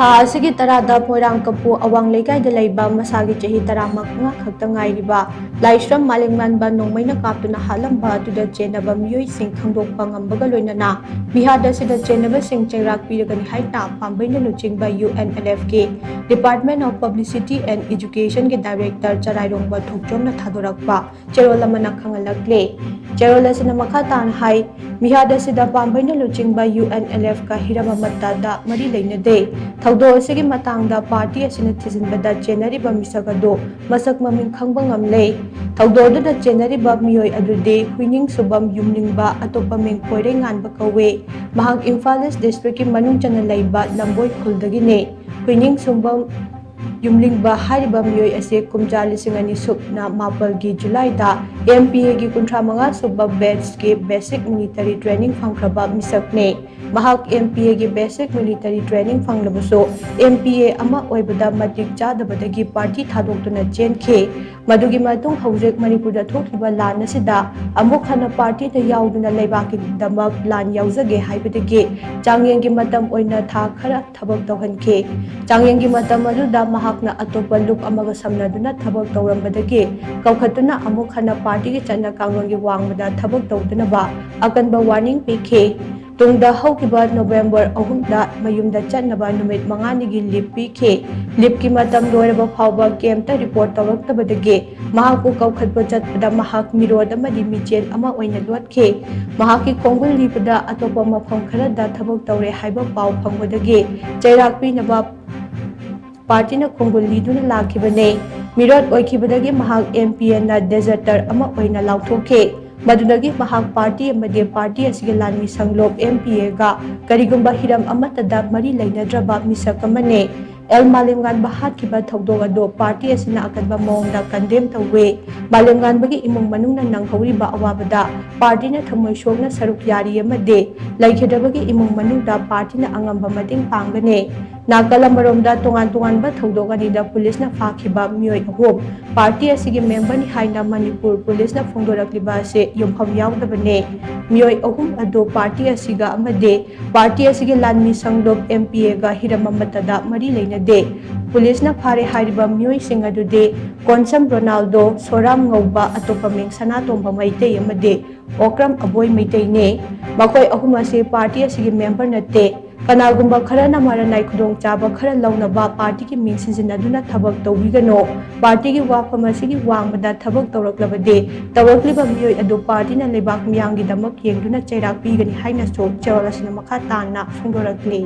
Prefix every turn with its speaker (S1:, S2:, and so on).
S1: ꯊꯥ ꯑꯁꯤꯒꯤ ꯇꯔꯥꯗ ꯄꯣꯏꯔꯥꯡꯀꯄꯨ ꯑꯋꯥꯡ ꯂꯩꯀꯥꯏꯗ ꯂꯩꯕ ꯃꯁꯥꯒꯤ ꯆꯍꯤ 35 ꯈꯛꯇ ꯉꯥꯏꯔꯤꯕ ꯂꯥꯏꯁ꯭ꯔꯝ ꯃꯥꯂꯦꯝꯉꯥꯟꯕ ꯅꯣꯡꯃꯩꯅ ꯀꯥꯞꯇꯨꯅ ꯍꯥꯠꯂꯝꯕ ꯑꯗꯨꯗ ꯆꯦꯟꯅꯕ ꯃꯤꯑꯣꯏꯁꯤꯡ ꯈꯪꯗꯣꯛꯄ ꯉꯝꯕꯒ ꯂꯣꯏꯅꯅ ꯕꯤꯍꯥꯔꯗ ꯑꯁꯤꯗ ꯆꯦꯟꯅꯕꯁꯤꯡ ꯆꯩꯔꯥꯛ ꯄꯤꯔꯒꯅꯤ ꯍꯥꯏꯅ ꯄꯥꯝꯕꯩꯅ ꯂꯨꯆꯤꯡꯕ UNLFꯒꯤ ꯗꯤꯄꯥꯔꯠꯃꯦꯟꯠ ꯑꯣꯐ ꯄꯕ꯭ꯂꯤꯁꯤꯇꯤ ꯑꯦꯟড ꯏꯗꯨꯀꯦꯁꯟꯒꯤ ꯗꯥꯏꯔꯦꯛꯇꯔ ꯆꯔꯥꯏꯔꯣꯡꯕ ꯊꯣꯛꯆꯣꯝꯅ ꯊꯥꯗꯣꯔꯛꯄ ꯆꯦꯔꯣꯜ ꯑꯃꯅ ꯈꯪꯍꯜꯂꯛꯂꯦ꯫ ꯆꯦꯔꯣꯜ ꯑꯁꯤꯅ ꯃꯈꯥ ꯇꯥꯅ ꯍꯥꯏ ꯕꯤꯍꯥꯔꯗ ꯑꯁꯤꯗ ꯄꯥꯝꯕꯩꯅ ꯂꯨꯆꯤꯡꯕ UNLFꯀ ꯍꯤꯔꯝ ꯑꯃꯠꯇꯗ ꯃꯔꯤ ꯂꯩꯅꯗꯦ꯫ ꯊꯧꯗꯣꯛ ꯑꯁꯤꯒꯤ ꯃꯇꯥꯡꯗ ꯄꯥꯔꯇꯤ ꯑꯁꯤꯅ ꯊꯤꯖꯤꯟꯕꯗ ꯆꯦꯟꯅꯔꯤꯕ ꯃꯤꯁꯛ ꯑꯗꯨ ꯃꯁꯛ ꯃꯃꯤꯡ ꯈꯪꯕ ꯉꯝꯂꯦ꯫ ꯊꯧꯗꯣꯛ ꯑꯗꯨꯗ ꯆꯦꯟꯅꯔꯤꯕ ꯃꯤꯑꯣꯏ ꯑꯗꯨꯗꯤ ꯍꯨꯏꯅꯤꯡꯁꯨꯕꯝ ꯌꯨꯝꯅꯤꯡꯕ ꯑꯇꯣꯞꯄ ꯃꯤꯡ ꯄꯣꯏꯔꯩꯉꯥꯟꯕ ꯀꯧꯏ꯫ ꯃꯍꯥꯛ ꯏꯝꯐꯥꯜ ꯏꯁ ꯗꯤꯁꯇ꯭ꯔꯤꯛꯀꯤ ꯃꯅꯨꯡ ꯆꯟꯅ ꯂꯩꯕ ꯂꯝꯕꯣꯏ ꯈꯨꯜꯗꯒꯤꯅꯤ꯫ ꯍꯨꯏꯅꯤꯡꯁꯨꯕꯝ ꯌꯨꯝꯂꯤꯡꯕ ꯍꯥꯏꯔꯤꯕ ꯃꯤꯑꯣꯏ ꯑꯁꯤ ꯀꯨꯝꯖꯥ 2019ꯒꯤ ꯖꯨꯂꯥꯏꯗ MPAꯒꯤ 35 ꯁꯨꯕ ꯕꯦꯆꯀꯤ ꯕꯦꯁꯤꯛ ꯃꯤꯂꯤꯇꯔꯤ ꯇ꯭ꯔꯦꯅꯤꯡ ꯐꯪꯈ꯭ꯔꯕ ꯃꯤꯁꯛꯅꯤ꯫ ꯃꯍꯥꯛ MPAꯒꯤ ꯕꯦꯁꯤꯛ ꯃꯤꯂꯤꯇꯔꯤ ꯇ꯭ꯔꯦꯅꯤꯡ ꯐꯪꯂꯕꯁꯨ MPA ꯑꯃ ꯑꯣꯏꯕꯗ ꯃꯇꯤꯛ ꯆꯥꯗꯕꯗꯒꯤ ꯄꯥꯔꯇꯤ ꯊꯥꯗꯣꯛꯇꯨꯅ ꯆꯦꯟꯈꯤ꯫ ꯃꯗꯨꯒꯤ ꯃꯇꯨꯡ ꯍꯧꯖꯤꯛ ꯃꯅꯤꯄꯨꯔꯗ ꯊꯣꯛꯂꯤꯕ ꯂꯥꯟ ꯑꯁꯤꯗ ꯑꯃꯨꯛ ꯍꯟꯅ ꯄꯥꯔꯇꯤꯗ ꯌꯥꯎꯗꯨꯅ ꯂꯩꯕꯥꯛꯀꯤꯗꯃꯛ ꯂꯥꯟ ꯌꯥꯎꯖꯒꯦ ꯍꯥꯏꯕꯗꯒꯤ ꯆꯥꯡꯌꯦꯡꯒꯤ ꯃꯇꯝ ꯑꯣꯏꯅ ꯊꯥ ꯈꯔ ꯊꯕꯛ ꯇꯧꯍꯟꯈꯤ꯫ ꯆꯥꯡꯌꯦꯡꯒꯤ ꯃꯇꯝ ꯑꯗꯨꯗ ꯃꯍꯥꯛꯅ ꯑꯇꯣꯞꯄ ꯂꯨꯞ ꯑꯃꯒ ꯁꯝꯅꯗꯨꯅ ꯊꯕꯛ ꯇꯧꯔꯝꯕꯗꯒꯤ ꯀꯧꯈꯠꯇꯨꯅ ꯑꯃꯨꯛ ꯍꯟꯅ ꯄꯥꯔꯇꯤꯒꯤ ꯆꯠꯅ ꯀꯥꯡꯂꯣꯟꯒꯤ ꯋꯥꯡꯃꯗ ꯊꯕꯛ ꯇꯧꯗꯅꯕ ꯑꯀꯟꯕ ꯋꯥꯔꯅꯤꯡ ꯄꯤꯈꯤ꯫ ꯇꯨꯡꯗ ꯍꯧꯈꯤꯕ November 3ꯗ ꯃꯌꯨꯝꯗ ꯆꯠꯅꯕ ꯅꯨꯃꯤꯠ 5ꯅꯤꯒꯤ ꯂꯤꯞ ꯄꯤꯈꯤ꯫ ꯂꯤꯞꯀꯤ ꯃꯇꯝ ꯂꯣꯏꯔꯕ ꯐꯥꯎꯕ ꯀꯦꯝꯞꯇ ꯔꯤꯄꯣꯔꯠ ꯇꯧꯔꯛꯇꯕꯗꯒꯤ ꯃꯍꯥꯛꯄꯨ ꯀꯧꯈꯠꯄ ꯆꯠꯄꯗ ꯃꯍꯥꯛ ꯃꯤꯔꯣꯠ ꯑꯃꯗꯤ ꯃꯤꯆꯦꯜ ꯑꯃ ꯑꯣꯏꯅ ꯂꯣꯠꯈꯤ꯫ ꯃꯍꯥꯛꯀꯤ ꯈꯣꯡꯒꯨꯜ ꯂꯤꯕꯗ ꯑꯇꯣꯞꯄ ꯃꯐꯝ ꯈꯔꯗ ꯊꯕꯛ ꯇꯧꯔꯦ ꯍꯥꯏꯕ ꯄꯥꯎ ꯐꯪꯕꯗꯒꯤ ꯆꯩꯔꯥꯛ ꯄꯤꯅꯕ ꯄꯥꯔꯇꯤꯅ ꯈꯣꯡꯒꯨꯜ ꯂꯤꯗꯨꯅ ꯂꯥꯛꯈꯤꯕꯅꯤ꯫ ꯃꯤꯔꯣꯠ ꯑꯣꯏꯈꯤꯕꯗꯒꯤ ꯃꯍꯥꯛ MPAꯅ ꯗꯦꯖꯔꯇꯔ ꯑꯃ ꯑꯣꯏꯅ ꯂꯥꯎꯊꯣꯛꯈꯤ꯫ ꯃꯗꯨꯗꯒꯤ ꯃꯍꯥꯛ ꯄꯥꯔꯇꯤ ꯑꯃꯗꯤ ꯄꯥꯔꯇꯤ ꯑꯁꯤꯒꯤ ꯂꯥꯟꯃꯤ ꯁꯪꯂꯣꯞ MPAꯒ ꯀꯔꯤꯒꯨꯝꯕ ꯍꯤꯔꯝ ꯑꯃꯠꯇꯗ ꯃꯔꯤ ꯂꯩꯅꯗ꯭ꯔꯕ ꯃꯤꯁꯛ ꯑꯃꯅꯤ꯫ ꯃꯥꯂꯦꯝꯉꯥꯟꯕ ꯍꯥꯠꯈꯤꯕ ꯊꯧꯗꯣꯛ ꯑꯗꯨ ꯄꯥꯔꯇꯤ ꯑꯁꯤꯅ ꯑꯀꯟꯕ ꯃꯑꯣꯡꯗ ꯀꯟꯗꯦꯝ ꯇꯧꯏ꯫ ꯃꯥꯂꯦꯝꯉꯥꯟꯕꯒꯤ ꯏꯃꯨꯡ ꯃꯅꯨꯡꯅ ꯅꯪꯍꯧꯔꯤꯕ ꯑꯋꯥꯕꯗ ꯄꯥꯔꯇꯤꯅ ꯊꯃꯣꯏ ꯁꯣꯛꯅ ꯁꯔꯨꯛ ꯌꯥꯔꯤ ꯑꯃꯗꯤ ꯂꯩꯈꯤꯗ꯭ꯔꯕꯒꯤ ꯏꯃꯨꯡ ꯃꯅꯨꯡꯗ ꯄꯥꯔꯇꯤꯅ ꯑꯉꯝꯕ ꯃꯇꯦꯡ ꯄꯥꯡꯒꯅꯤ꯫ ꯅꯥꯀꯜ ꯑꯃꯔꯣꯝꯗ ꯇꯣꯉꯥꯟ-ꯇꯣꯉꯥꯟꯕ ꯊꯧꯗꯣꯛ ꯑꯅꯤꯗ ꯄꯨꯂꯤꯁꯅ ꯐꯥꯈꯤꯕ ꯃꯤꯑꯣꯏ 3 ꯄꯥꯔꯇꯤ ꯑꯁꯤꯒꯤ ꯃꯦꯝꯕꯔꯅꯤ ꯍꯥꯏꯅ ꯃꯅꯤꯄꯨꯔ ꯄꯨꯂꯤꯁꯅ ꯐꯣꯡꯗꯣꯔꯛꯂꯤꯕ ꯑꯁꯤ ꯌꯨꯝꯐꯝ ꯌꯥꯎꯗꯕꯅꯤ꯫ ꯃꯤꯑꯣꯏ 3 ꯑꯗꯨ ꯄꯥꯔꯇꯤ ꯑꯁꯤꯒ ꯑꯃꯗꯤ ꯄꯥꯔꯇꯤ ꯑꯁꯤꯒꯤ ꯂꯥꯟꯃꯤ ꯁꯪꯂꯣꯞ MPAꯒ ꯍꯤꯔꯝ ꯑꯃꯠꯇꯗ ꯃꯔꯤ ꯂꯩꯅꯗꯦ꯫ ꯄꯨꯂꯤꯁꯅ ꯐꯥꯔꯦ ꯍꯥꯏꯔꯤꯕ ꯃꯤꯑꯣꯏꯁꯤꯡ ꯑꯗꯨꯗꯤ ꯀꯣꯟꯁꯝ ꯔꯣꯅꯥꯜꯗꯣ, ꯁꯣꯔꯥꯝ ꯉꯧꯕ, ꯑꯇꯣꯞꯄ ꯃꯤꯡ ꯁꯅꯥꯇꯣꯝꯕ ꯃꯩꯇꯩ ꯑꯃꯗꯤ ꯑꯣꯀ꯭ꯔꯝ ꯑꯕꯣꯏ ꯃꯩꯇꯩꯅꯤ꯫ ꯃꯈꯣꯏ 3 ꯑꯁꯤ ꯄꯥꯔꯇꯤ ꯑꯁꯤꯒꯤ ꯃꯦꯝꯕꯔ ꯅꯠꯇꯦ꯫ ꯀꯅꯥꯒꯨꯝꯕ ꯈꯔꯅ ꯃꯔꯅꯥꯏ ꯈꯨꯗꯣꯡꯆꯥꯕ ꯈꯔ ꯂꯧꯅꯕ ꯄꯥꯔꯇꯤꯒꯤ ꯃꯤꯡ ꯁꯤꯖꯤꯟꯅꯗꯨꯅ ꯊꯕꯛ ꯇꯧꯕꯤꯒꯅꯨ꯫ ꯄꯥꯔꯇꯤꯒꯤ ꯋꯥꯐꯝ ꯑꯁꯤꯒꯤ ꯋꯥꯡꯃꯗ ꯊꯕꯛ ꯇꯧꯔꯛꯂꯕꯗꯤ ꯇꯧꯔꯛꯂꯤꯕ ꯃꯤꯑꯣꯏ ꯑꯗꯨ ꯄꯥꯔꯇꯤꯅ ꯂꯩꯕꯥꯛ ꯃꯤꯌꯥꯝꯒꯤꯗꯃꯛ ꯌꯦꯡꯗꯨꯅ ꯆꯩꯔꯥꯛ ꯄꯤꯒꯅꯤ ꯍꯥꯏꯅꯁꯨ ꯆꯦꯔꯣꯜ ꯑꯁꯤꯅ ꯃꯈꯥ ꯇꯥꯅ ꯐꯣꯡꯗꯣꯔꯛꯂꯤ꯫